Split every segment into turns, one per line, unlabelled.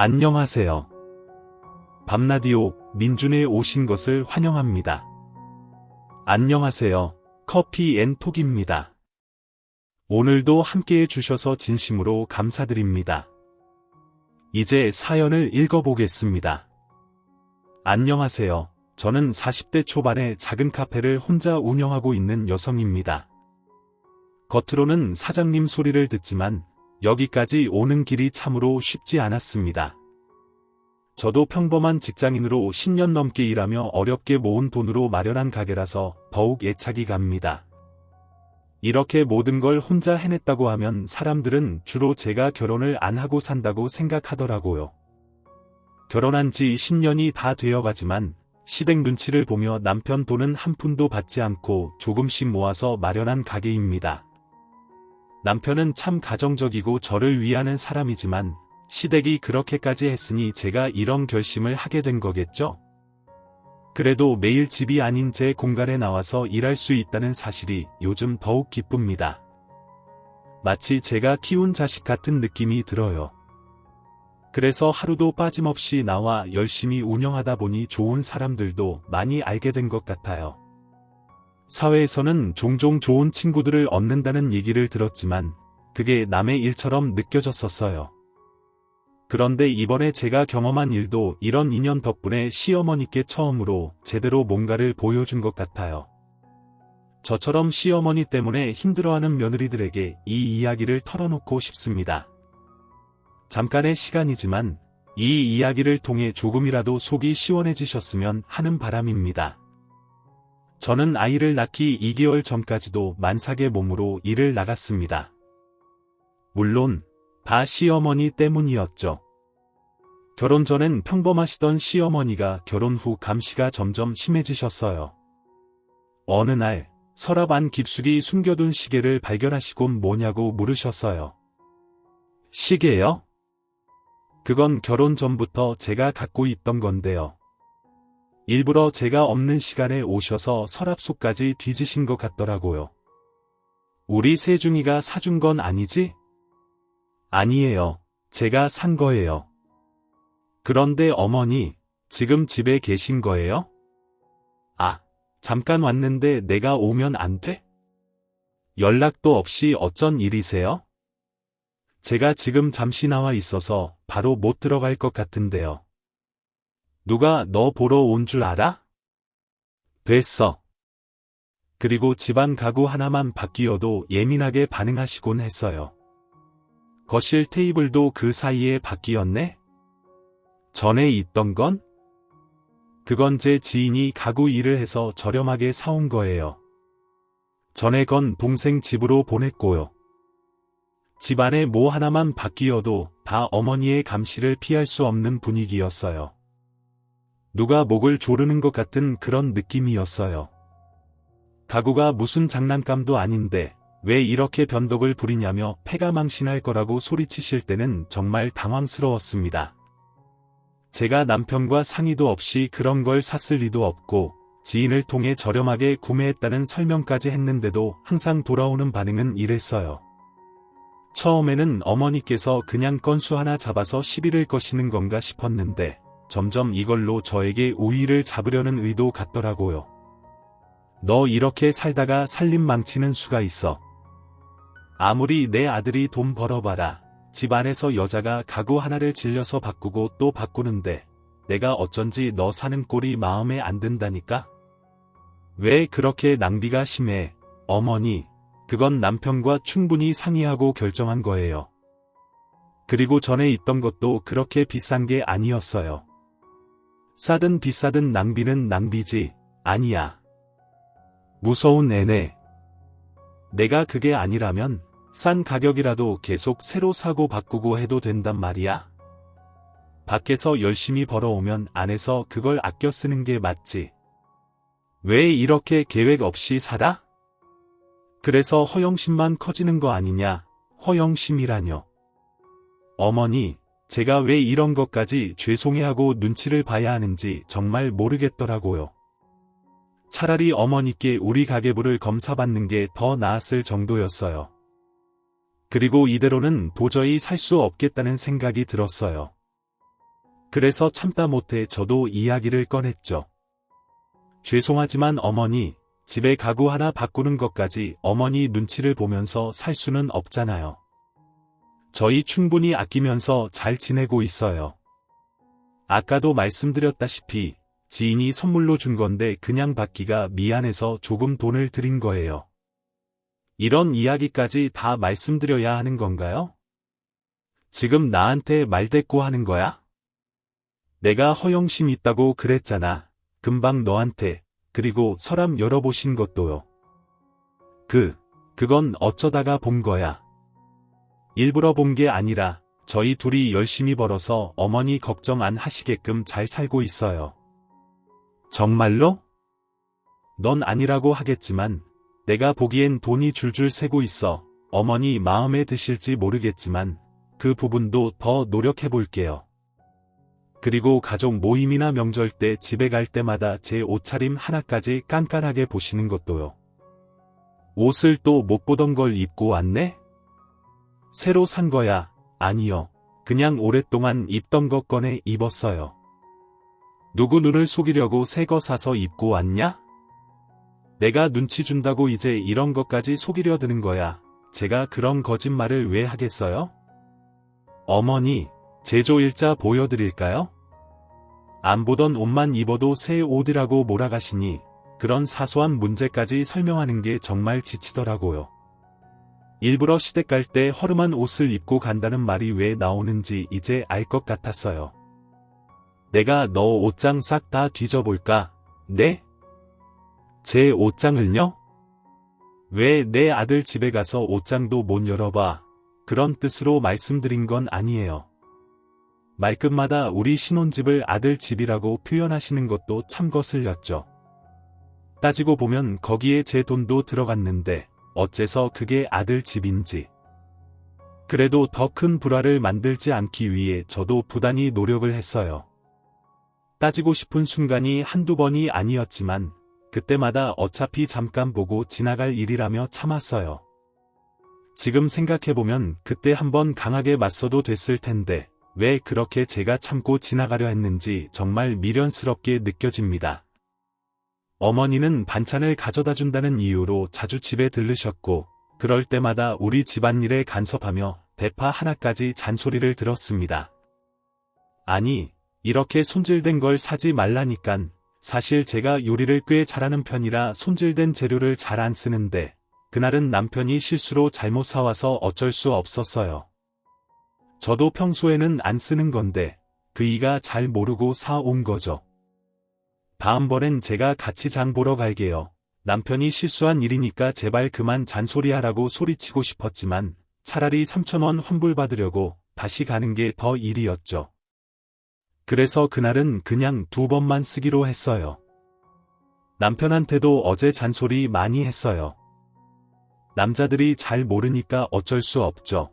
안녕하세요. 밤라디오 민준에 오신 것을 환영합니다. 안녕하세요. 커피앤톡입니다. 오늘도 함께해 주셔서 진심으로 감사드립니다. 이제 사연을 읽어보겠습니다. 안녕하세요. 저는 40대 초반의 작은 카페를 혼자 운영하고 있는 여성입니다. 겉으로는 사장님 소리를 듣지만 여기까지 오는 길이 참으로 쉽지 않았습니다. 저도 평범한 직장인으로 10년 넘게 일하며 어렵게 모은 돈으로 마련한 가게라서 더욱 애착이 갑니다. 이렇게 모든 걸 혼자 해냈다고 하면 사람들은 주로 제가 결혼을 안 하고 산다고 생각하더라고요. 결혼한 지 10년이 다 되어가지만 시댁 눈치를 보며 남편 돈은 한 푼도 받지 않고 조금씩 모아서 마련한 가게입니다. 남편은 참 가정적이고 저를 위하는 사람이지만 시댁이 그렇게까지 했으니 제가 이런 결심을 하게 된 거겠죠? 그래도 매일 집이 아닌 제 공간에 나와서 일할 수 있다는 사실이 요즘 더욱 기쁩니다. 마치 제가 키운 자식 같은 느낌이 들어요. 그래서 하루도 빠짐없이 나와 열심히 운영하다 보니 좋은 사람들도 많이 알게 된 것 같아요. 사회에서는 종종 좋은 친구들을 얻는다는 얘기를 들었지만 그게 남의 일처럼 느껴졌었어요. 그런데 이번에 제가 경험한 일도 이런 인연 덕분에 시어머니께 처음으로 제대로 뭔가를 보여준 것 같아요. 저처럼 시어머니 때문에 힘들어하는 며느리들에게 이 이야기를 털어놓고 싶습니다. 잠깐의 시간이지만 이 이야기를 통해 조금이라도 속이 시원해지셨으면 하는 바람입니다. 저는 아이를 낳기 2개월 전까지도 만삭의 몸으로 일을 나갔습니다. 물론 다 시어머니 때문이었죠. 결혼 전엔 평범하시던 시어머니가 결혼 후 감시가 점점 심해지셨어요. 어느 날 서랍 안 깊숙이 숨겨둔 시계를 발견하시곤 뭐냐고 물으셨어요. 시계요? 그건 결혼 전부터 제가 갖고 있던 건데요. 일부러 제가 없는 시간에 오셔서 서랍 속까지 뒤지신 것 같더라고요. 우리 세중이가 사준 건 아니지? 아니에요. 제가 산 거예요. 그런데 어머니, 지금 집에 계신 거예요? 아, 잠깐 왔는데 내가 오면 안 돼? 연락도 없이 어쩐 일이세요? 제가 지금 잠시 나와 있어서 바로 못 들어갈 것 같은데요. 누가 너 보러 온 줄 알아? 됐어. 그리고 집안 가구 하나만 바뀌어도 예민하게 반응하시곤 했어요. 거실 테이블도 그 사이에 바뀌었네? 전에 있던 건? 그건 제 지인이 가구 일을 해서 저렴하게 사온 거예요. 전에 건 동생 집으로 보냈고요. 집안에 뭐 하나만 바뀌어도 다 어머니의 감시를 피할 수 없는 분위기였어요. 누가 목을 조르는 것 같은 그런 느낌이었어요. 가구가 무슨 장난감도 아닌데 왜 이렇게 변덕을 부리냐며 폐가 망신할 거라고 소리치실 때는 정말 당황스러웠습니다. 제가 남편과 상의도 없이 그런 걸 샀을 리도 없고 지인을 통해 저렴하게 구매했다는 설명까지 했는데도 항상 돌아오는 반응은 이랬어요. 처음에는 어머니께서 그냥 건수 하나 잡아서 시비를 거시는 건가 싶었는데 점점 이걸로 저에게 우위를 잡으려는 의도 같더라고요. 너 이렇게 살다가 살림 망치는 수가 있어. 아무리 내 아들이 돈 벌어봐라. 집 안에서 여자가 가구 하나를 질려서 바꾸고 또 바꾸는데 내가 어쩐지 너 사는 꼴이 마음에 안 든다니까? 왜 그렇게 낭비가 심해? 어머니, 그건 남편과 충분히 상의하고 결정한 거예요. 그리고 전에 있던 것도 그렇게 비싼 게 아니었어요. 싸든 비싸든 낭비는 낭비지, 아니야. 무서운 애네. 내가 그게 아니라면 싼 가격이라도 계속 새로 사고 바꾸고 해도 된단 말이야? 밖에서 열심히 벌어오면 안에서 그걸 아껴 쓰는 게 맞지. 왜 이렇게 계획 없이 살아? 그래서 허영심만 커지는 거 아니냐, 허영심이라뇨. 어머니, 제가 왜 이런 것까지 죄송해하고 눈치를 봐야 하는지 정말 모르겠더라고요. 차라리 어머니께 우리 가계부를 검사받는 게 더 나았을 정도였어요. 그리고 이대로는 도저히 살 수 없겠다는 생각이 들었어요. 그래서 참다 못해 저도 이야기를 꺼냈죠. 죄송하지만 어머니, 집에 가구 하나 바꾸는 것까지 어머니 눈치를 보면서 살 수는 없잖아요. 저희 충분히 아끼면서 잘 지내고 있어요. 아까도 말씀드렸다시피 지인이 선물로 준 건데 그냥 받기가 미안해서 조금 돈을 드린 거예요. 이런 이야기까지 다 말씀드려야 하는 건가요? 지금 나한테 말대꾸 하는 거야? 내가 허영심 있다고 그랬잖아. 금방 너한테. 그리고 서랍 열어보신 것도요. 그건 어쩌다가 본 거야. 일부러 본 게 아니라 저희 둘이 열심히 벌어서 어머니 걱정 안 하시게끔 잘 살고 있어요. 정말로? 넌 아니라고 하겠지만 내가 보기엔 돈이 줄줄 새고 있어. 어머니 마음에 드실지 모르겠지만 그 부분도 더 노력해 볼게요. 그리고 가족 모임이나 명절 때 집에 갈 때마다 제 옷차림 하나까지 깐깐하게 보시는 것도요. 옷을 또 못 보던 걸 입고 왔네? 새로 산 거야. 아니요. 그냥 오랫동안 입던 것 꺼내 입었어요. 누구 눈을 속이려고 새 거 사서 입고 왔냐? 내가 눈치 준다고 이제 이런 것까지 속이려 드는 거야. 제가 그런 거짓말을 왜 하겠어요? 어머니, 제조일자 보여드릴까요? 안 보던 옷만 입어도 새 옷이라고 몰아가시니 그런 사소한 문제까지 설명하는 게 정말 지치더라고요. 일부러 시댁 갈 때 허름한 옷을 입고 간다는 말이 왜 나오는지 이제 알 것 같았어요. 내가 너 옷장 싹 다 뒤져볼까? 네? 제 옷장을요? 왜 내 아들 집에 가서 옷장도 못 열어봐? 그런 뜻으로 말씀드린 건 아니에요. 말끝마다 우리 신혼집을 아들 집이라고 표현하시는 것도 참 거슬렸죠. 따지고 보면 거기에 제 돈도 들어갔는데 어째서 그게 아들 집인지. 그래도 더 큰 불화를 만들지 않기 위해 저도 부단히 노력을 했어요. 따지고 싶은 순간이 한두 번이 아니었지만 그때마다 어차피 잠깐 보고 지나갈 일이라며 참았어요. 지금 생각해보면 그때 한번 강하게 맞서도 됐을 텐데 왜 그렇게 제가 참고 지나가려 했는지 정말 미련스럽게 느껴집니다. 어머니는 반찬을 가져다 준다는 이유로 자주 집에 들르셨고 그럴 때마다 우리 집안일에 간섭하며 대파 하나까지 잔소리를 들었습니다. 아니, 이렇게 손질된 걸 사지 말라니깐. 사실 제가 요리를 꽤 잘하는 편이라 손질된 재료를 잘 안 쓰는데 그날은 남편이 실수로 잘못 사와서 어쩔 수 없었어요. 저도 평소에는 안 쓰는 건데 그이가 잘 모르고 사온 거죠. 다음번엔 제가 같이 장 보러 갈게요. 남편이 실수한 일이니까 제발 그만 잔소리하라고 소리치고 싶었지만 차라리 3,000원 환불받으려고 다시 가는 게 더 일이었죠. 그래서 그날은 그냥 2번만 쓰기로 했어요. 남편한테도 어제 잔소리 많이 했어요. 남자들이 잘 모르니까 어쩔 수 없죠.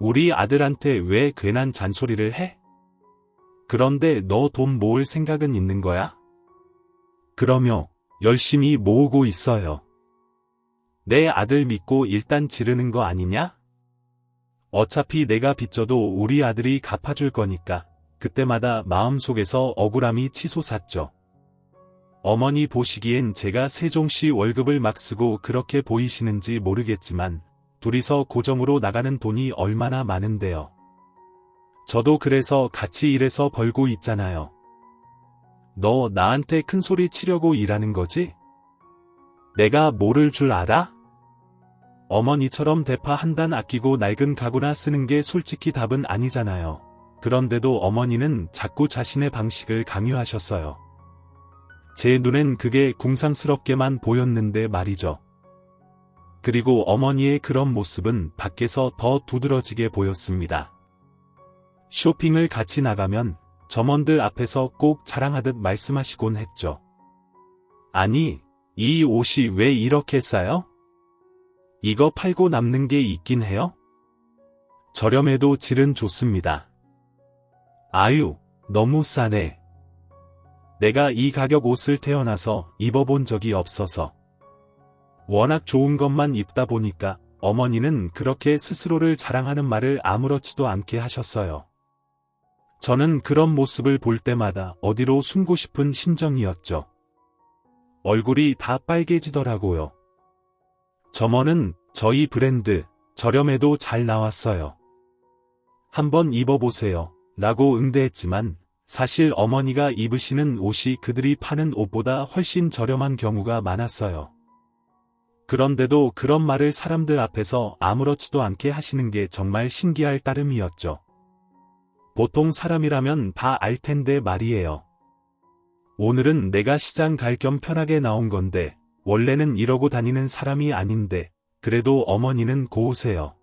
우리 아들한테 왜 괜한 잔소리를 해? 그런데 너 돈 모을 생각은 있는 거야? 그러며 열심히 모으고 있어요. 내 아들 믿고 일단 지르는 거 아니냐? 어차피 내가 빚져도 우리 아들이 갚아줄 거니까 그때마다 마음속에서 억울함이 치솟았죠. 어머니 보시기엔 제가 세종시 월급을 막 쓰고 그렇게 보이시는지 모르겠지만 둘이서 고정으로 나가는 돈이 얼마나 많은데요. 저도 그래서 같이 일해서 벌고 있잖아요. 너 나한테 큰 소리 치려고 일하는 거지? 내가 모를 줄 알아? 어머니처럼 대파 한 단 아끼고 낡은 가구나 쓰는 게 솔직히 답은 아니잖아요. 그런데도 어머니는 자꾸 자신의 방식을 강요하셨어요. 제 눈엔 그게 궁상스럽게만 보였는데 말이죠. 그리고 어머니의 그런 모습은 밖에서 더 두드러지게 보였습니다. 쇼핑을 같이 나가면 점원들 앞에서 꼭 자랑하듯 말씀하시곤 했죠. 아니, 이 옷이 왜 이렇게 싸요? 이거 팔고 남는 게 있긴 해요? 저렴해도 질은 좋습니다. 아유, 너무 싸네. 내가 이 가격 옷을 태어나서 입어본 적이 없어서. 워낙 좋은 것만 입다 보니까 어머니는 그렇게 스스로를 자랑하는 말을 아무렇지도 않게 하셨어요. 저는 그런 모습을 볼 때마다 어디로 숨고 싶은 심정이었죠. 얼굴이 다 빨개지더라고요. 점원은 저희 브랜드, 저렴해도 잘 나왔어요. 한번 입어보세요. 라고 응대했지만 사실 어머니가 입으시는 옷이 그들이 파는 옷보다 훨씬 저렴한 경우가 많았어요. 그런데도 그런 말을 사람들 앞에서 아무렇지도 않게 하시는 게 정말 신기할 따름이었죠. 보통 사람이라면 다 알 텐데 말이에요. 오늘은 내가 시장 갈 겸 편하게 나온 건데 원래는 이러고 다니는 사람이 아닌데 그래도 어머니는 고우세요.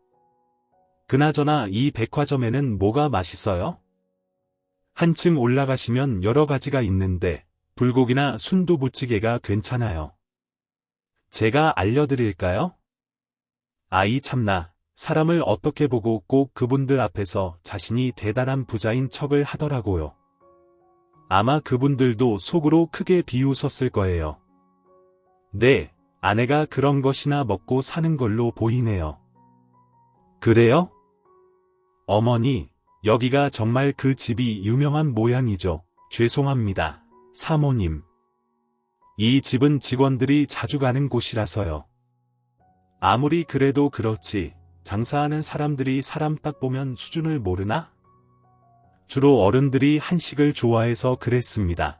그나저나 이 백화점에는 뭐가 맛있어요? 한층 올라가시면 여러 가지가 있는데 불고기나 순두부찌개가 괜찮아요. 제가 알려드릴까요? 아이 참나, 사람을 어떻게 보고 꼭 그분들 앞에서 자신이 대단한 부자인 척을 하더라고요. 아마 그분들도 속으로 크게 비웃었을 거예요. 네, 아내가 그런 것이나 먹고 사는 걸로 보이네요. 그래요? 어머니, 여기가 정말 그 집이 유명한 모양이죠. 죄송합니다, 사모님. 이 집은 직원들이 자주 가는 곳이라서요. 아무리 그래도 그렇지, 장사하는 사람들이 사람 딱 보면 수준을 모르나? 주로 어른들이 한식을 좋아해서 그랬습니다.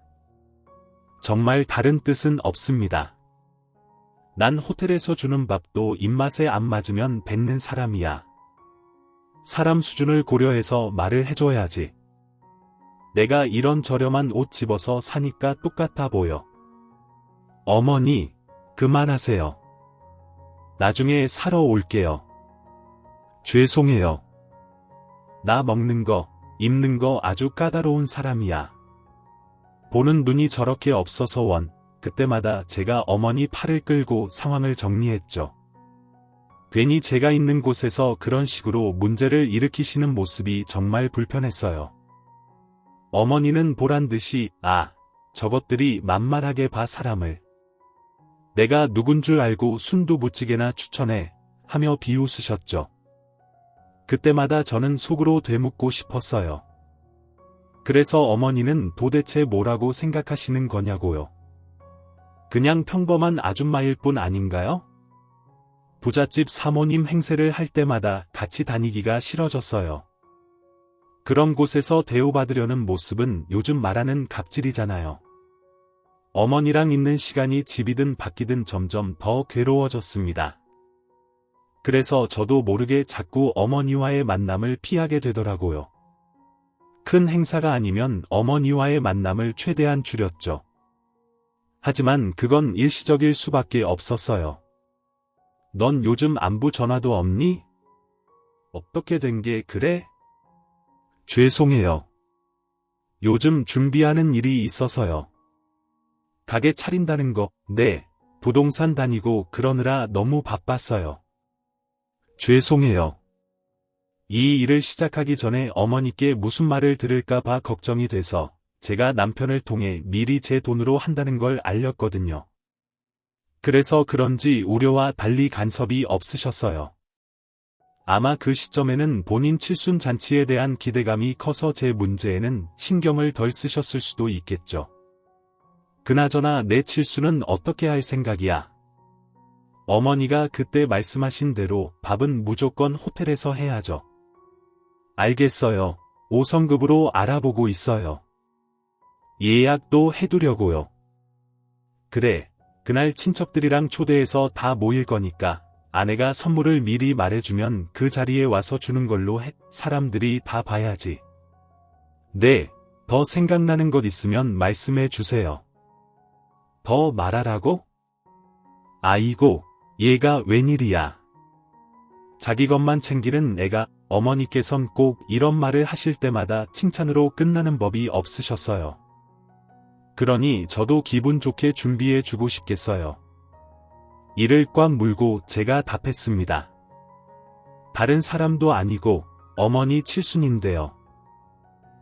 정말 다른 뜻은 없습니다. 난 호텔에서 주는 밥도 입맛에 안 맞으면 뱉는 사람이야. 사람 수준을 고려해서 말을 해줘야지. 내가 이런 저렴한 옷 집어서 사니까 똑같아 보여. 어머니, 그만하세요. 나중에 사러 올게요. 죄송해요. 나 먹는 거, 입는 거 아주 까다로운 사람이야. 보는 눈이 저렇게 없어서 그때마다 제가 어머니 팔을 끌고 상황을 정리했죠. 괜히 제가 있는 곳에서 그런 식으로 문제를 일으키시는 모습이 정말 불편했어요. 어머니는 보란듯이 저것들이 만만하게 봐 사람을. 내가 누군 줄 알고 순두부찌개나 추천해 하며 비웃으셨죠. 그때마다 저는 속으로 되묻고 싶었어요. 그래서 어머니는 도대체 뭐라고 생각하시는 거냐고요. 그냥 평범한 아줌마일 뿐 아닌가요? 부잣집 사모님 행세를 할 때마다 같이 다니기가 싫어졌어요. 그런 곳에서 대우받으려는 모습은 요즘 말하는 갑질이잖아요. 어머니랑 있는 시간이 집이든 밖이든 점점 더 괴로워졌습니다. 그래서 저도 모르게 자꾸 어머니와의 만남을 피하게 되더라고요. 큰 행사가 아니면 어머니와의 만남을 최대한 줄였죠. 하지만 그건 일시적일 수밖에 없었어요. 넌 요즘 안부 전화도 없니? 어떻게 된 게 그래? 죄송해요. 요즘 준비하는 일이 있어서요. 가게 차린다는 거, 네, 부동산 다니고 그러느라 너무 바빴어요. 죄송해요. 이 일을 시작하기 전에 어머니께 무슨 말을 들을까 봐 걱정이 돼서 제가 남편을 통해 미리 제 돈으로 한다는 걸 알렸거든요. 그래서 그런지 우려와 달리 간섭이 없으셨어요. 아마 그 시점에는 본인 칠순 잔치에 대한 기대감이 커서 제 문제에는 신경을 덜 쓰셨을 수도 있겠죠. 그나저나 내 칠순은 어떻게 할 생각이야? 어머니가 그때 말씀하신 대로 밥은 무조건 호텔에서 해야죠. 알겠어요. 5성급으로 알아보고 있어요. 예약도 해두려고요. 그래, 그날 친척들이랑 초대해서 다 모일 거니까 아내가 선물을 미리 말해주면 그 자리에 와서 주는 걸로 해. 사람들이 다 봐야지. 네, 더 생각나는 것 있으면 말씀해 주세요. 더 말하라고? 아이고, 얘가 웬일이야. 자기 것만 챙기는 애가. 어머니께선 꼭 이런 말을 하실 때마다 칭찬으로 끝나는 법이 없으셨어요. 그러니 저도 기분 좋게 준비해 주고 싶겠어요. 이를 꽉 물고 제가 답했습니다. 다른 사람도 아니고 어머니 칠순인데요.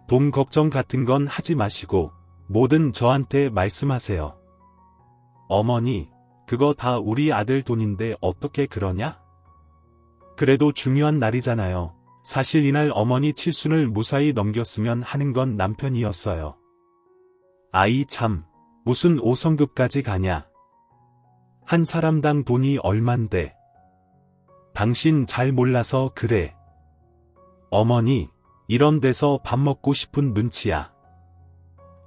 돈 걱정 같은 건 하지 마시고 뭐든 저한테 말씀하세요. 어머니, 그거 다 우리 아들 돈인데 어떻게 그러냐? 그래도 중요한 날이잖아요. 사실 이날 어머니 칠순을 무사히 넘겼으면 하는 건 남편이었어요. 아이 참, 무슨 5성급까지 가냐. 한 사람당 돈이 얼만데. 당신 잘 몰라서 그래. 어머니, 이런 데서 밥 먹고 싶은 눈치야.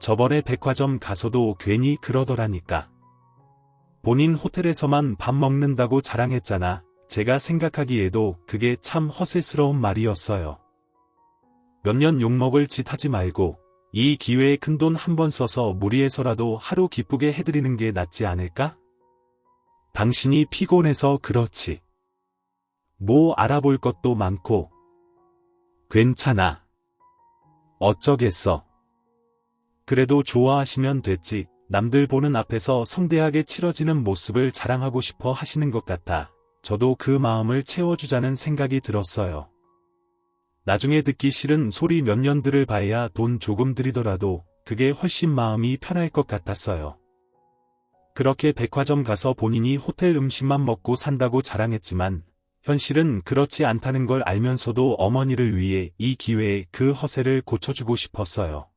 저번에 백화점 가서도 괜히 그러더라니까. 본인 호텔에서만 밥 먹는다고 자랑했잖아. 제가 생각하기에도 그게 참 허세스러운 말이었어요. 몇 년 욕먹을 짓 하지 말고 이 기회에 큰돈 한 번 써서 무리해서라도 하루 기쁘게 해드리는 게 낫지 않을까? 당신이 피곤해서 그렇지. 뭐 알아볼 것도 많고. 괜찮아. 어쩌겠어. 그래도 좋아하시면 됐지. 남들 보는 앞에서 성대하게 치러지는 모습을 자랑하고 싶어 하시는 것 같아. 저도 그 마음을 채워주자는 생각이 들었어요. 나중에 듣기 싫은 소리 몇 년 들을 바에야 돈 조금 들이더라도 그게 훨씬 마음이 편할 것 같았어요. 그렇게 백화점 가서 본인이 호텔 음식만 먹고 산다고 자랑했지만 현실은 그렇지 않다는 걸 알면서도 어머니를 위해 이 기회에 그 허세를 고쳐주고 싶었어요.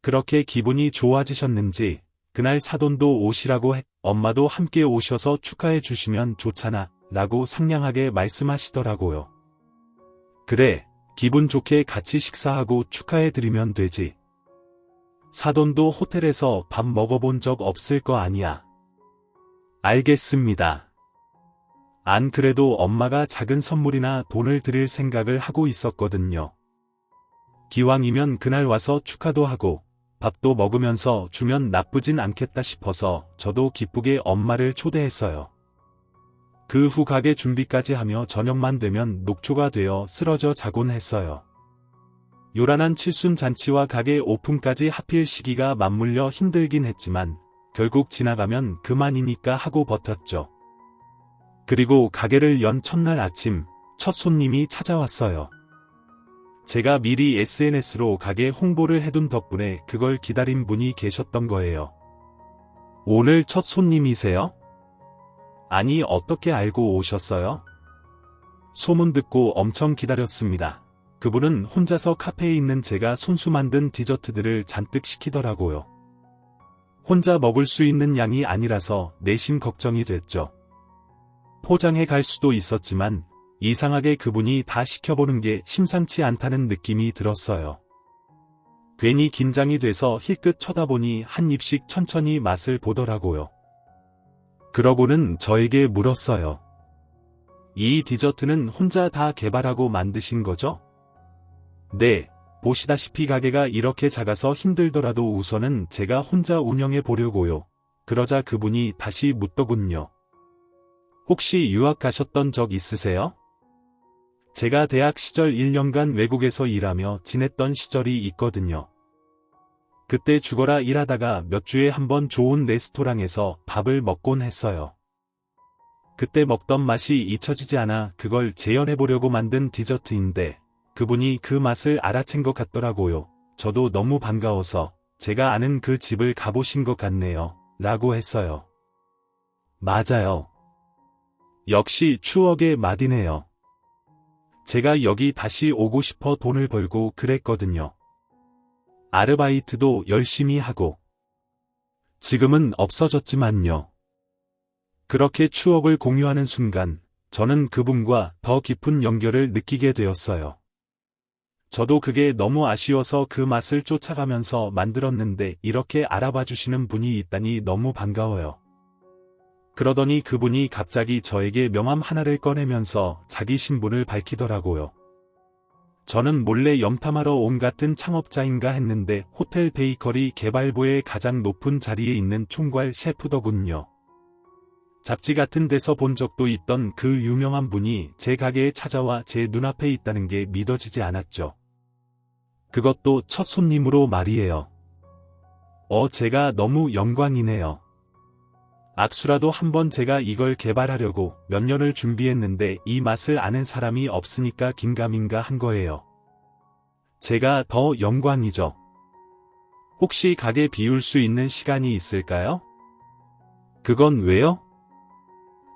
그렇게 기분이 좋아지셨는지 그날 사돈도 오시라고 해 엄마도 함께 오셔서 축하해 주시면 좋잖아 라고 상냥하게 말씀하시더라고요. 그래, 기분 좋게 같이 식사하고 축하해 드리면 되지. 사돈도 호텔에서 밥 먹어본 적 없을 거 아니야. 알겠습니다. 안 그래도 엄마가 작은 선물이나 돈을 드릴 생각을 하고 있었거든요. 기왕이면 그날 와서 축하도 하고 밥도 먹으면서 주면 나쁘진 않겠다 싶어서 저도 기쁘게 엄마를 초대했어요. 그 후 가게 준비까지 하며 저녁만 되면 녹초가 되어 쓰러져 자곤 했어요. 요란한 칠순 잔치와 가게 오픈까지 하필 시기가 맞물려 힘들긴 했지만 결국 지나가면 그만이니까 하고 버텼죠. 그리고 가게를 연 첫날 아침 첫 손님이 찾아왔어요. 제가 미리 SNS로 가게 홍보를 해둔 덕분에 그걸 기다린 분이 계셨던 거예요. 오늘 첫 손님이세요? 아니, 어떻게 알고 오셨어요? 소문 듣고 엄청 기다렸습니다. 그분은 혼자서 카페에 있는 제가 손수 만든 디저트들을 잔뜩 시키더라고요. 혼자 먹을 수 있는 양이 아니라서 내심 걱정이 됐죠. 포장해 갈 수도 있었지만 이상하게 그분이 다 시켜보는 게 심상치 않다는 느낌이 들었어요. 괜히 긴장이 돼서 힐끗 쳐다보니 한 입씩 천천히 맛을 보더라고요. 그러고는 저에게 물었어요. 이 디저트는 혼자 다 개발하고 만드신 거죠? 네, 보시다시피 가게가 이렇게 작아서 힘들더라도 우선은 제가 혼자 운영해 보려고요. 그러자 그분이 다시 묻더군요. 혹시 유학 가셨던 적 있으세요? 제가 대학 시절 1년간 외국에서 일하며 지냈던 시절이 있거든요. 그때 죽어라 일하다가 몇 주에 한 번 좋은 레스토랑에서 밥을 먹곤 했어요. 그때 먹던 맛이 잊혀지지 않아 그걸 재현해보려고 만든 디저트인데 그분이 그 맛을 알아챈 것 같더라고요. 저도 너무 반가워서 제가 아는 그 집을 가보신 것 같네요. 라고 했어요. 맞아요. 역시 추억의 맛이네요. 제가 여기 다시 오고 싶어 돈을 벌고 그랬거든요. 아르바이트도 열심히 하고. 지금은 없어졌지만요. 그렇게 추억을 공유하는 순간 저는 그분과 더 깊은 연결을 느끼게 되었어요. 저도 그게 너무 아쉬워서 그 맛을 쫓아가면서 만들었는데 이렇게 알아봐 주시는 분이 있다니 너무 반가워요. 그러더니 그분이 갑자기 저에게 명함 하나를 꺼내면서 자기 신분을 밝히더라고요. 저는 몰래 염탐하러 온 같은 창업자인가 했는데 호텔 베이커리 개발부의 가장 높은 자리에 있는 총괄 셰프더군요. 잡지 같은 데서 본 적도 있던 그 유명한 분이 제 가게에 찾아와 제 눈앞에 있다는 게 믿어지지 않았죠. 그것도 첫 손님으로 말이에요. 제가 너무 영광이네요. 악수라도 한번 제가 이걸 개발하려고 몇 년을 준비했는데 이 맛을 아는 사람이 없으니까 긴가민가 한 거예요. 제가 더 영광이죠. 혹시 가게 비울 수 있는 시간이 있을까요? 그건 왜요?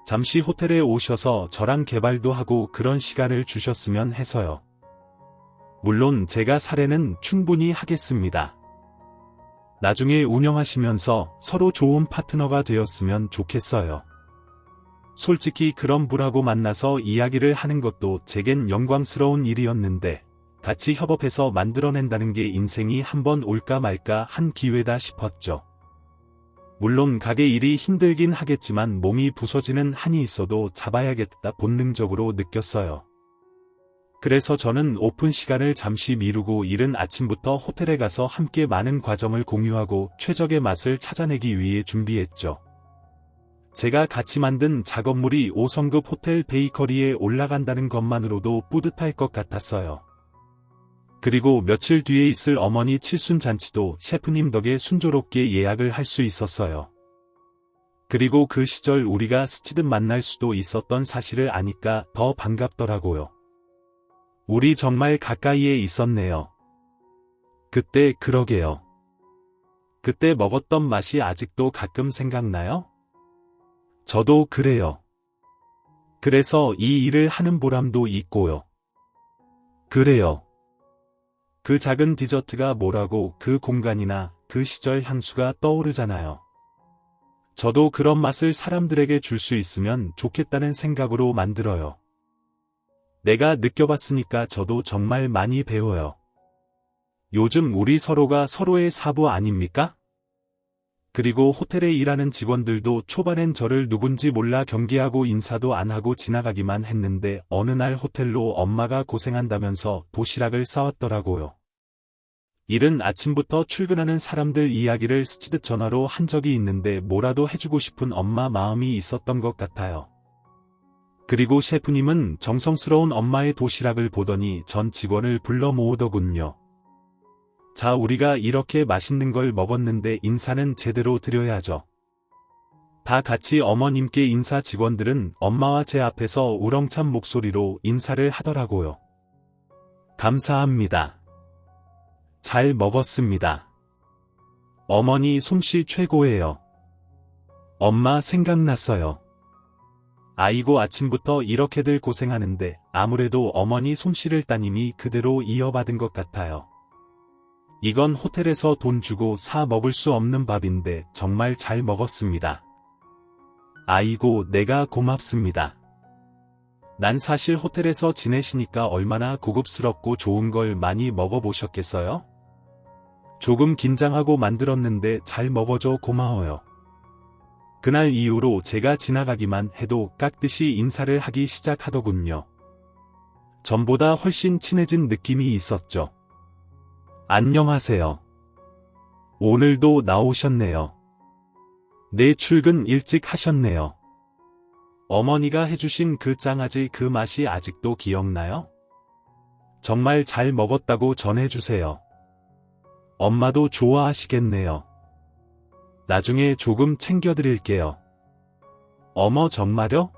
잠시 호텔에 오셔서 저랑 개발도 하고 그런 시간을 주셨으면 해서요. 물론 제가 사례는 충분히 하겠습니다. 나중에 운영하시면서 서로 좋은 파트너가 되었으면 좋겠어요. 솔직히 그런 분하고 만나서 이야기를 하는 것도 제겐 영광스러운 일이었는데 같이 협업해서 만들어낸다는 게 인생이 한번 올까 말까 한 기회다 싶었죠. 물론 가게 일이 힘들긴 하겠지만 몸이 부서지는 한이 있어도 잡아야겠다 본능적으로 느꼈어요. 그래서 저는 오픈 시간을 잠시 미루고 이른 아침부터 호텔에 가서 함께 많은 과정을 공유하고 최적의 맛을 찾아내기 위해 준비했죠. 제가 같이 만든 작업물이 5성급 호텔 베이커리에 올라간다는 것만으로도 뿌듯할 것 같았어요. 그리고 며칠 뒤에 있을 어머니 칠순잔치도 셰프님 덕에 순조롭게 예약을 할 수 있었어요. 그리고 그 시절 우리가 스치듯 만날 수도 있었던 사실을 아니까 더 반갑더라고요. 우리 정말 가까이에 있었네요. 그때 그러게요. 그때 먹었던 맛이 아직도 가끔 생각나요? 저도 그래요. 그래서 이 일을 하는 보람도 있고요. 그래요. 그 작은 디저트가 뭐라고 그 공간이나 그 시절 향수가 떠오르잖아요. 저도 그런 맛을 사람들에게 줄 수 있으면 좋겠다는 생각으로 만들어요. 내가 느껴봤으니까 저도 정말 많이 배워요. 요즘 우리 서로가 서로의 사부 아닙니까? 그리고 호텔에 일하는 직원들도 초반엔 저를 누군지 몰라 경계하고 인사도 안 하고 지나가기만 했는데 어느 날 호텔로 엄마가 고생한다면서 도시락을 싸왔더라고요. 이른 아침부터 출근하는 사람들 이야기를 스치듯 전화로 한 적이 있는데 뭐라도 해주고 싶은 엄마 마음이 있었던 것 같아요. 그리고 셰프님은 정성스러운 엄마의 도시락을 보더니 전 직원을 불러 모으더군요. 자, 우리가 이렇게 맛있는 걸 먹었는데 인사는 제대로 드려야죠. 다 같이 어머님께 인사. 직원들은 엄마와 제 앞에서 우렁찬 목소리로 인사를 하더라고요. 감사합니다. 잘 먹었습니다. 어머니 솜씨 최고예요. 엄마 생각났어요. 아이고 아침부터 이렇게들 고생하는데 아무래도 어머니 솜씨를 따님이 그대로 이어받은 것 같아요. 이건 호텔에서 돈 주고 사 먹을 수 없는 밥인데 정말 잘 먹었습니다. 아이고 내가 고맙습니다. 난 사실 호텔에서 지내시니까 얼마나 고급스럽고 좋은 걸 많이 먹어보셨겠어요? 조금 긴장하고 만들었는데 잘 먹어줘 고마워요. 그날 이후로 제가 지나가기만 해도 깍듯이 인사를 하기 시작하더군요. 전보다 훨씬 친해진 느낌이 있었죠. 안녕하세요. 오늘도 나오셨네요. 내 출근 일찍 하셨네요. 어머니가 해주신 그 장아찌 그 맛이 아직도 기억나요? 정말 잘 먹었다고 전해주세요. 엄마도 좋아하시겠네요. 나중에 조금 챙겨드릴게요. 어머 정말요?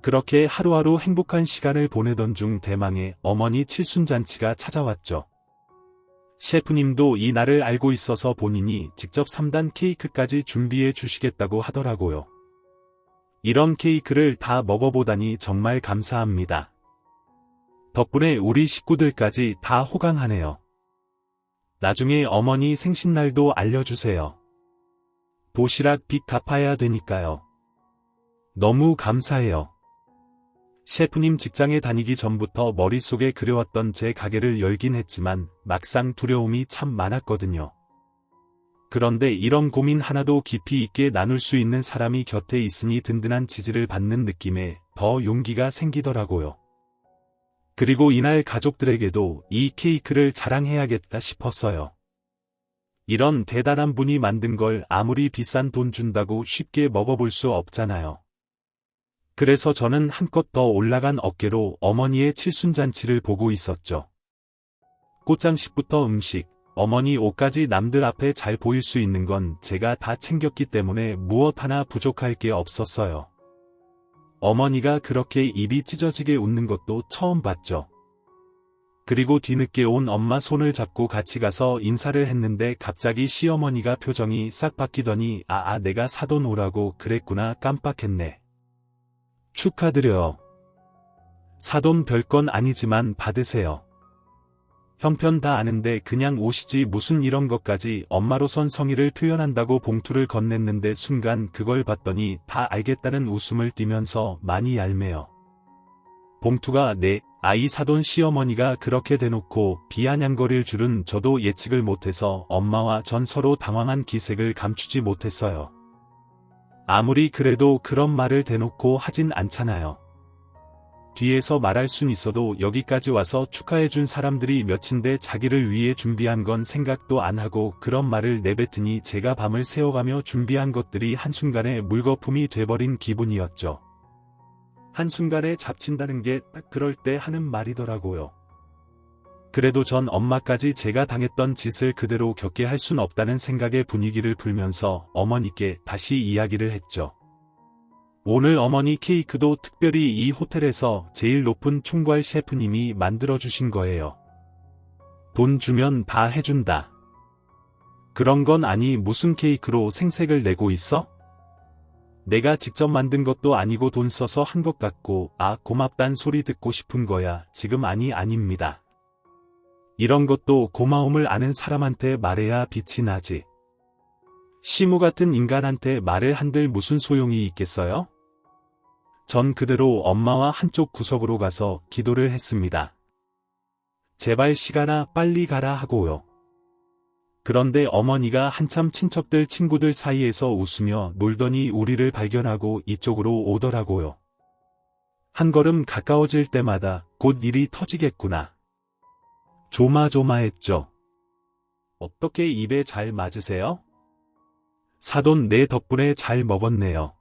그렇게 하루하루 행복한 시간을 보내던 중 대망의 어머니 칠순잔치가 찾아왔죠. 셰프님도 이 날을 알고 있어서 본인이 직접 3단 케이크까지 준비해 주시겠다고 하더라고요. 이런 케이크를 다 먹어보다니 정말 감사합니다. 덕분에 우리 식구들까지 다 호강하네요. 나중에 어머니 생신날도 알려주세요. 도시락 빚 갚아야 되니까요. 너무 감사해요. 셰프님 직장에 다니기 전부터 머릿속에 그려왔던 제 가게를 열긴 했지만 막상 두려움이 참 많았거든요. 그런데 이런 고민 하나도 깊이 있게 나눌 수 있는 사람이 곁에 있으니 든든한 지지를 받는 느낌에 더 용기가 생기더라고요. 그리고 이날 가족들에게도 이 케이크를 자랑해야겠다 싶었어요. 이런 대단한 분이 만든 걸 아무리 비싼 돈 준다고 쉽게 먹어볼 수 없잖아요. 그래서 저는 한껏 더 올라간 어깨로 어머니의 칠순잔치를 보고 있었죠. 꽃장식부터 음식, 어머니 옷까지 남들 앞에 잘 보일 수 있는 건 제가 다 챙겼기 때문에 무엇 하나 부족할 게 없었어요. 어머니가 그렇게 입이 찢어지게 웃는 것도 처음 봤죠. 그리고 뒤늦게 온 엄마 손을 잡고 같이 가서 인사를 했는데 갑자기 시어머니가 표정이 싹 바뀌더니 내가 사돈 오라고 그랬구나 깜빡했네. 축하드려요. 사돈 별건 아니지만 받으세요. 형편 다 아는데 그냥 오시지 무슨 이런 것까지 엄마로선 성의를 표현한다고 봉투를 건넸는데 순간 그걸 봤더니 다 알겠다는 웃음을 띠면서 많이 얄매요. 봉투가 내 아이 사돈 시어머니가 그렇게 대놓고 비아냥거릴 줄은 저도 예측을 못해서 엄마와 전 서로 당황한 기색을 감추지 못했어요. 아무리 그래도 그런 말을 대놓고 하진 않잖아요. 뒤에서 말할 순 있어도 여기까지 와서 축하해준 사람들이 몇인데 자기를 위해 준비한 건 생각도 안 하고 그런 말을 내뱉으니 제가 밤을 새워가며 준비한 것들이 한순간에 물거품이 돼버린 기분이었죠. 한순간에 잡친다는 게 딱 그럴 때 하는 말이더라고요. 그래도 전 엄마까지 제가 당했던 짓을 그대로 겪게 할 순 없다는 생각에 분위기를 풀면서 어머니께 다시 이야기를 했죠. 오늘 어머니 케이크도 특별히 이 호텔에서 제일 높은 총괄 셰프님이 만들어주신 거예요. 돈 주면 다 해준다. 그런 건 아니 무슨 케이크로 생색을 내고 있어? 내가 직접 만든 것도 아니고 돈 써서 한 것 같고 아 고맙단 소리 듣고 싶은 거야. 지금 아닙니다. 이런 것도 고마움을 아는 사람한테 말해야 빛이 나지. 시무 같은 인간한테 말을 한들 무슨 소용이 있겠어요? 전 그대로 엄마와 한쪽 구석으로 가서 기도를 했습니다. 제발 시간아 빨리 가라 하고요. 그런데 어머니가 한참 친척들 친구들 사이에서 웃으며 놀더니 우리를 발견하고 이쪽으로 오더라고요. 한 걸음 가까워질 때마다 곧 일이 터지겠구나. 조마조마했죠. 어떻게 입에 잘 맞으세요? 사돈 내 덕분에 잘 먹었네요.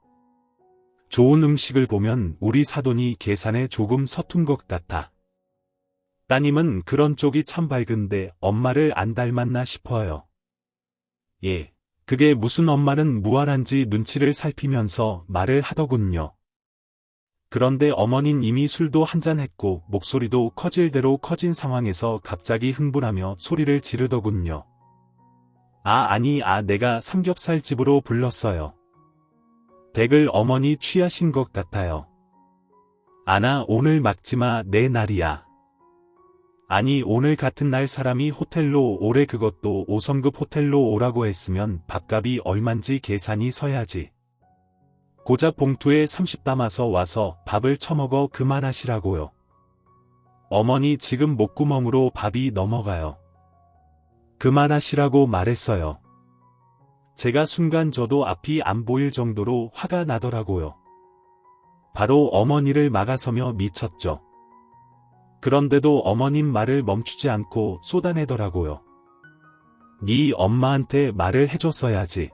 좋은 음식을 보면 우리 사돈이 계산에 조금 서툰 것 같아. 따님은 그런 쪽이 참 밝은데 엄마를 안 닮았나 싶어요. 예, 그게 무슨 엄마는 무한한지 눈치를 살피면서 말을 하더군요. 그런데 어머닌 이미 술도 한잔했고 목소리도 커질 대로 커진 상황에서 갑자기 흥분하며 소리를 지르더군요. 내가 삼겹살집으로 불렀어요. 댁을 어머니 취하신 것 같아요. 아나 오늘 막지마 내 날이야. 아니 오늘 같은 날 사람이 호텔로 오래 그것도 5성급 호텔로 오라고 했으면 밥값이 얼만지 계산이 서야지. 고작 봉투에 30 담아서 와서 밥을 처먹어 그만하시라고요. 어머니 지금 목구멍으로 밥이 넘어가요. 그만하시라고 말했어요. 제가 순간 저도 앞이 안 보일 정도로 화가 나더라고요. 바로 어머니를 막아서며 미쳤죠. 그런데도 어머님 말을 멈추지 않고 쏟아내더라고요. 네 엄마한테 말을 해줬어야지.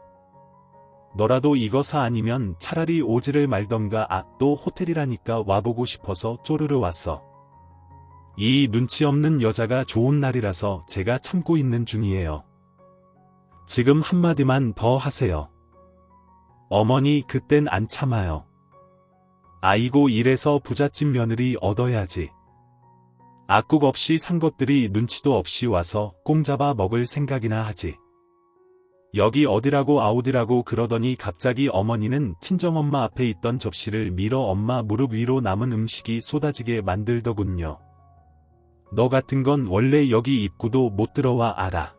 너라도 이거 사 아니면 차라리 오지를 말던가. 또 호텔이라니까 와보고 싶어서 쪼르르 왔어. 이 눈치 없는 여자가 좋은 날이라서 제가 참고 있는 중이에요. 지금 한마디만 더 하세요. 어머니 그땐 안 참아요. 아이고 이래서 부잣집 며느리 얻어야지. 악국 없이 산 것들이 눈치도 없이 와서 꽁잡아 먹을 생각이나 하지. 여기 어디라고 아우디라고 그러더니 갑자기 어머니는 친정엄마 앞에 있던 접시를 밀어 엄마 무릎 위로 남은 음식이 쏟아지게 만들더군요. 너 같은 건 원래 여기 입구도 못 들어와 알아.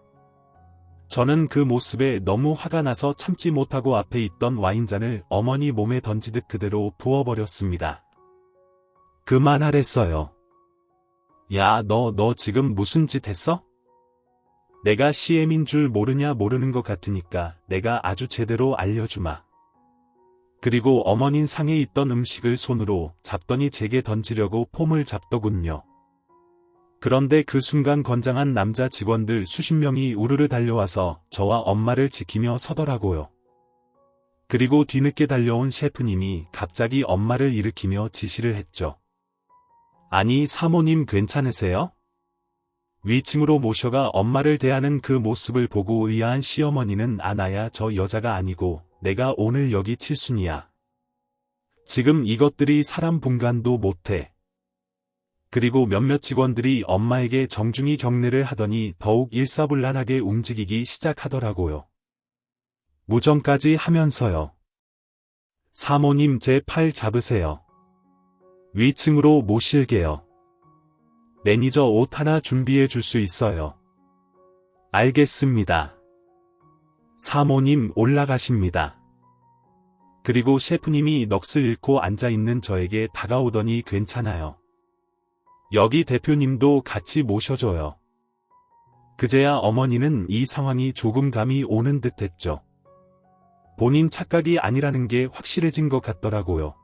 저는 그 모습에 너무 화가 나서 참지 못하고 앞에 있던 와인잔을 어머니 몸에 던지듯 그대로 부어버렸습니다. 그만하랬어요. 야, 너 지금 무슨 짓 했어? 내가 CM인 줄 모르냐 모르는 것 같으니까 내가 아주 제대로 알려주마. 그리고 어머닌 상에 있던 음식을 손으로 잡더니 제게 던지려고 폼을 잡더군요. 그런데 그 순간 건장한 남자 직원들 수십 명이 우르르 달려와서 저와 엄마를 지키며 서더라고요. 그리고 뒤늦게 달려온 셰프님이 갑자기 엄마를 일으키며 지시를 했죠. 아니 사모님 괜찮으세요? 위층으로 모셔가 엄마를 대하는 그 모습을 보고 의아한 시어머니는 아나야 저 여자가 아니고 내가 오늘 여기 칠순이야. 지금 이것들이 사람 분간도 못해. 그리고 몇몇 직원들이 엄마에게 정중히 경례를 하더니 더욱 일사불란하게 움직이기 시작하더라고요. 무정까지 하면서요. 사모님 제 팔 잡으세요. 위층으로 모실게요. 매니저 옷 하나 준비해 줄 수 있어요. 알겠습니다. 사모님 올라가십니다. 그리고 셰프님이 넋을 잃고 앉아있는 저에게 다가오더니 괜찮아요. 여기 대표님도 같이 모셔줘요. 그제야 어머니는 이 상황이 조금 감이 오는 듯 했죠. 본인 착각이 아니라는 게 확실해진 것 같더라고요.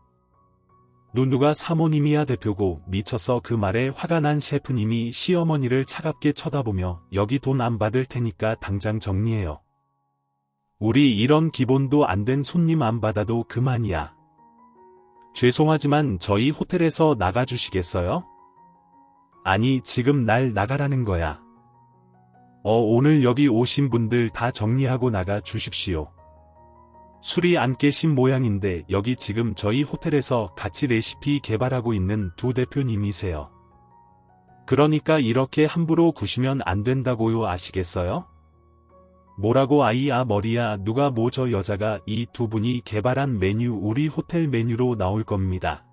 누누가 사모님이야 대표고 미쳐서 그 말에 화가 난 셰프님이 시어머니를 차갑게 쳐다보며 여기 돈 안 받을 테니까 당장 정리해요. 우리 이런 기본도 안 된 손님 안 받아도 그만이야. 죄송하지만 저희 호텔에서 나가주시겠어요? 아니 지금 날 나가라는 거야. 오늘 여기 오신 분들 다 정리하고 나가 주십시오. 술이 안 깨신 모양인데 여기 지금 저희 호텔에서 같이 레시피 개발하고 있는 두 대표님이세요. 그러니까 이렇게 함부로 구시면 안 된다고요 아시겠어요? 뭐라고 아이야 머리야 누가 뭐 저 여자가 이 두 분이 개발한 메뉴 우리 호텔 메뉴로 나올 겁니다.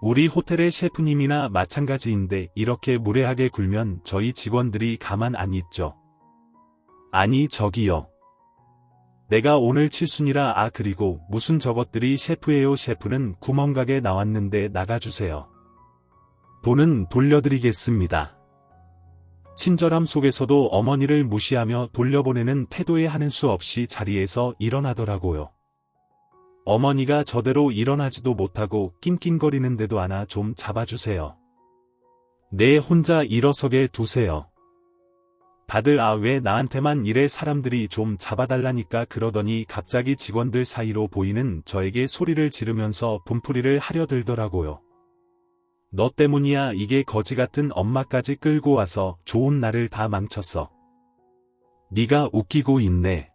우리 호텔의 셰프님이나 마찬가지인데 이렇게 무례하게 굴면 저희 직원들이 가만 안 있죠. 아니 저기요. 내가 오늘 칠순이라 그리고 무슨 저것들이 셰프예요 셰프는 구멍가게 나왔는데 나가주세요. 돈은 돌려드리겠습니다. 친절함 속에서도 어머니를 무시하며 돌려보내는 태도에 하는 수 없이 자리에서 일어나더라고요. 어머니가 저대로 일어나지도 못하고 낑낑거리는데도 하나 좀 잡아주세요. 내 혼자 일어서게 두세요. 다들 왜 나한테만 이래 사람들이 좀 잡아달라니까 그러더니 갑자기 직원들 사이로 보이는 저에게 소리를 지르면서 분풀이를 하려 들더라고요. 너 때문이야 이게 거지같은 엄마까지 끌고 와서 좋은 날을 다 망쳤어. 네가 웃기고 있네.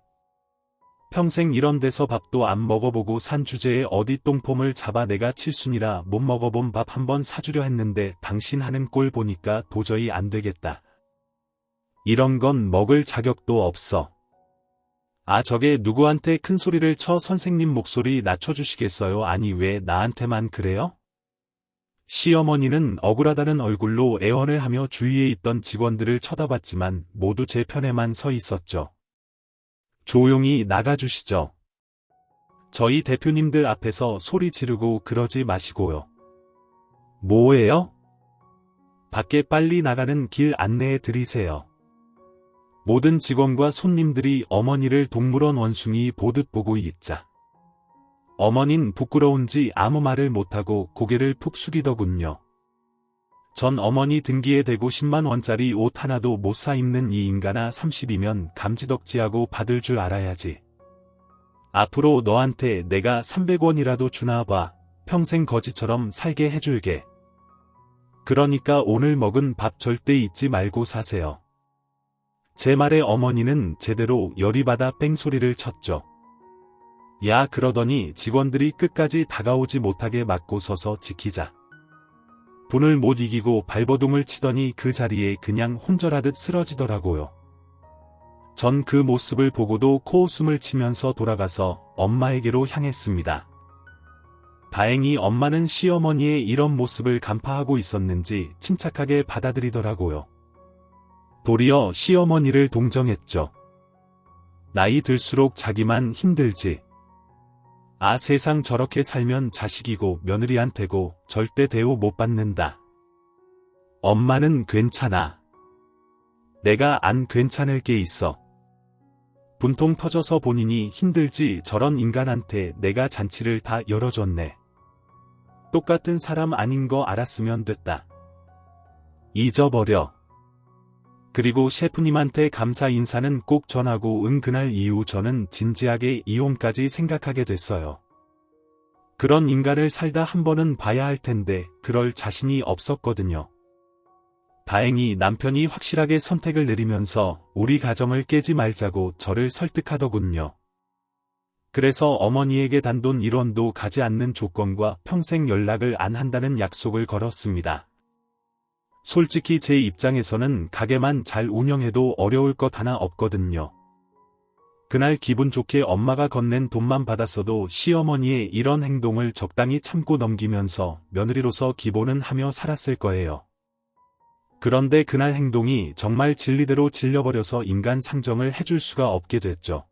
평생 이런 데서 밥도 안 먹어보고 산 주제에 어디 똥폼을 잡아 내가 칠순이라 못 먹어본 밥 한번 사주려 했는데 당신 하는 꼴 보니까 도저히 안 되겠다. 이런 건 먹을 자격도 없어. 저게 누구한테 큰 소리를 쳐 선생님 목소리 낮춰주시겠어요? 아니 왜 나한테만 그래요? 시어머니는 억울하다는 얼굴로 애원을 하며 주위에 있던 직원들을 쳐다봤지만 모두 제 편에만 서 있었죠. 조용히 나가주시죠. 저희 대표님들 앞에서 소리 지르고 그러지 마시고요. 뭐예요? 밖에 빨리 나가는 길 안내해 드리세요. 모든 직원과 손님들이 어머니를 동물원 원숭이 보듯 보고 있자. 어머닌 부끄러운지 아무 말을 못하고 고개를 푹 숙이더군요. 전 어머니 등기에 대고 10만 원짜리 옷 하나도 못 사 입는 이 인간아 30이면 감지덕지하고 받을 줄 알아야지. 앞으로 너한테 내가 300원이라도 주나 봐. 평생 거지처럼 살게 해줄게. 그러니까 오늘 먹은 밥 절대 잊지 말고 사세요. 제 말에 어머니는 제대로 열이 받아 뺑소리를 쳤죠. 야 그러더니 직원들이 끝까지 다가오지 못하게 막고 서서 지키자. 분을 못 이기고 발버둥을 치더니 그 자리에 그냥 혼절하듯 쓰러지더라고요. 전 그 모습을 보고도 코웃음을 치면서 돌아가서 엄마에게로 향했습니다. 다행히 엄마는 시어머니의 이런 모습을 간파하고 있었는지 침착하게 받아들이더라고요. 도리어 시어머니를 동정했죠. 나이 들수록 자기만 힘들지. 세상 저렇게 살면 자식이고 며느리한테고 절대 대우 못 받는다. 엄마는 괜찮아. 내가 안 괜찮을 게 있어. 분통 터져서 본인이 힘들지 저런 인간한테 내가 잔치를 다 열어줬네. 똑같은 사람 아닌 거 알았으면 됐다. 잊어버려. 그리고 셰프님한테 감사 인사는 꼭 전하고 그날 이후 저는 진지하게 이혼까지 생각하게 됐어요. 그런 인간을 살다 한 번은 봐야 할 텐데 그럴 자신이 없었거든요. 다행히 남편이 확실하게 선택을 내리면서 우리 가정을 깨지 말자고 저를 설득하더군요. 그래서 어머니에게 단돈 1원도 가지 않는 조건과 평생 연락을 안 한다는 약속을 걸었습니다. 솔직히 제 입장에서는 가게만 잘 운영해도 어려울 것 하나 없거든요. 그날 기분 좋게 엄마가 건넨 돈만 받았어도 시어머니의 이런 행동을 적당히 참고 넘기면서 며느리로서 기본은 하며 살았을 거예요. 그런데 그날 행동이 정말 진리대로 질려버려서 인간 상정을 해줄 수가 없게 됐죠.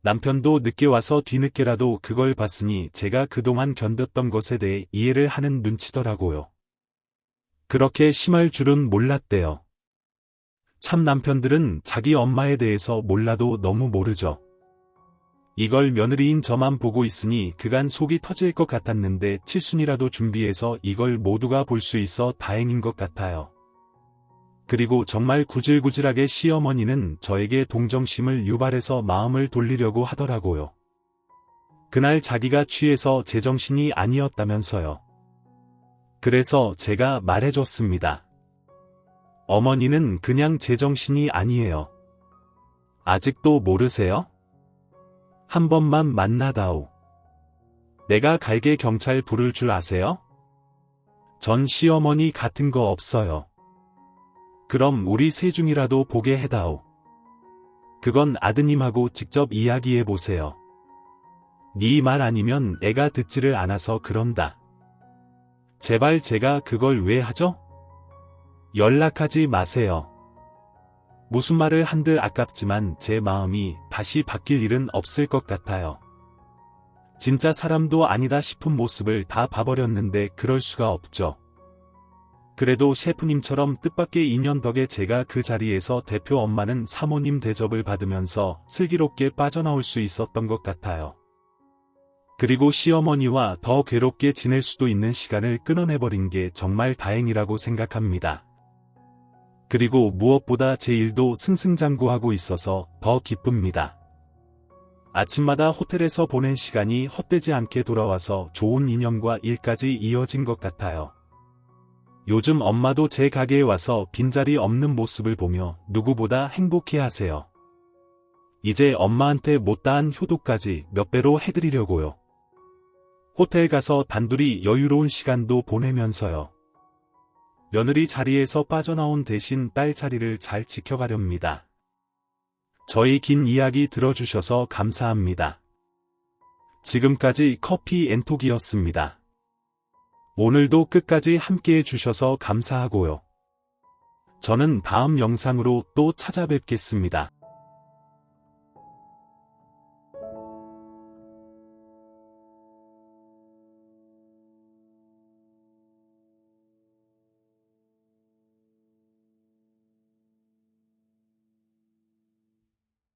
남편도 늦게 와서 뒤늦게라도 그걸 봤으니 제가 그동안 견뎠던 것에 대해 이해를 하는 눈치더라고요. 그렇게 심할 줄은 몰랐대요. 참 남편들은 자기 엄마에 대해서 몰라도 너무 모르죠. 이걸 며느리인 저만 보고 있으니 그간 속이 터질 것 같았는데 칠순이라도 준비해서 이걸 모두가 볼 수 있어 다행인 것 같아요. 그리고 정말 구질구질하게 시어머니는 저에게 동정심을 유발해서 마음을 돌리려고 하더라고요. 그날 자기가 취해서 제정신이 아니었다면서요. 그래서 제가 말해줬습니다. 어머니는 그냥 제정신이 아니에요. 아직도 모르세요? 한 번만 만나다오. 내가 갈게 경찰 부를 줄 아세요? 전 시어머니 같은 거 없어요. 그럼 우리 세 중이라도 보게 해다오. 그건 아드님하고 직접 이야기해보세요. 네 말 아니면 애가 듣지를 않아서 그런다. 제발 제가 그걸 왜 하죠? 연락하지 마세요. 무슨 말을 한들 아깝지만 제 마음이 다시 바뀔 일은 없을 것 같아요. 진짜 사람도 아니다 싶은 모습을 다 봐버렸는데 그럴 수가 없죠. 그래도 셰프님처럼 뜻밖의 인연 덕에 제가 그 자리에서 대표 엄마는 사모님 대접을 받으면서 슬기롭게 빠져나올 수 있었던 것 같아요. 그리고 시어머니와 더 괴롭게 지낼 수도 있는 시간을 끊어내버린 게 정말 다행이라고 생각합니다. 그리고 무엇보다 제 일도 승승장구하고 있어서 더 기쁩니다. 아침마다 호텔에서 보낸 시간이 헛되지 않게 돌아와서 좋은 인연과 일까지 이어진 것 같아요. 요즘 엄마도 제 가게에 와서 빈자리 없는 모습을 보며 누구보다 행복해하세요. 이제 엄마한테 못다한 효도까지 몇 배로 해드리려고요. 호텔 가서 단둘이 여유로운 시간도 보내면서요. 며느리 자리에서 빠져나온 대신 딸 자리를 잘 지켜가렵니다. 저희 긴 이야기 들어주셔서 감사합니다. 지금까지 커피 앤톡이었습니다. 오늘도 끝까지 함께해 주셔서 감사하고요. 저는 다음 영상으로 또 찾아뵙겠습니다.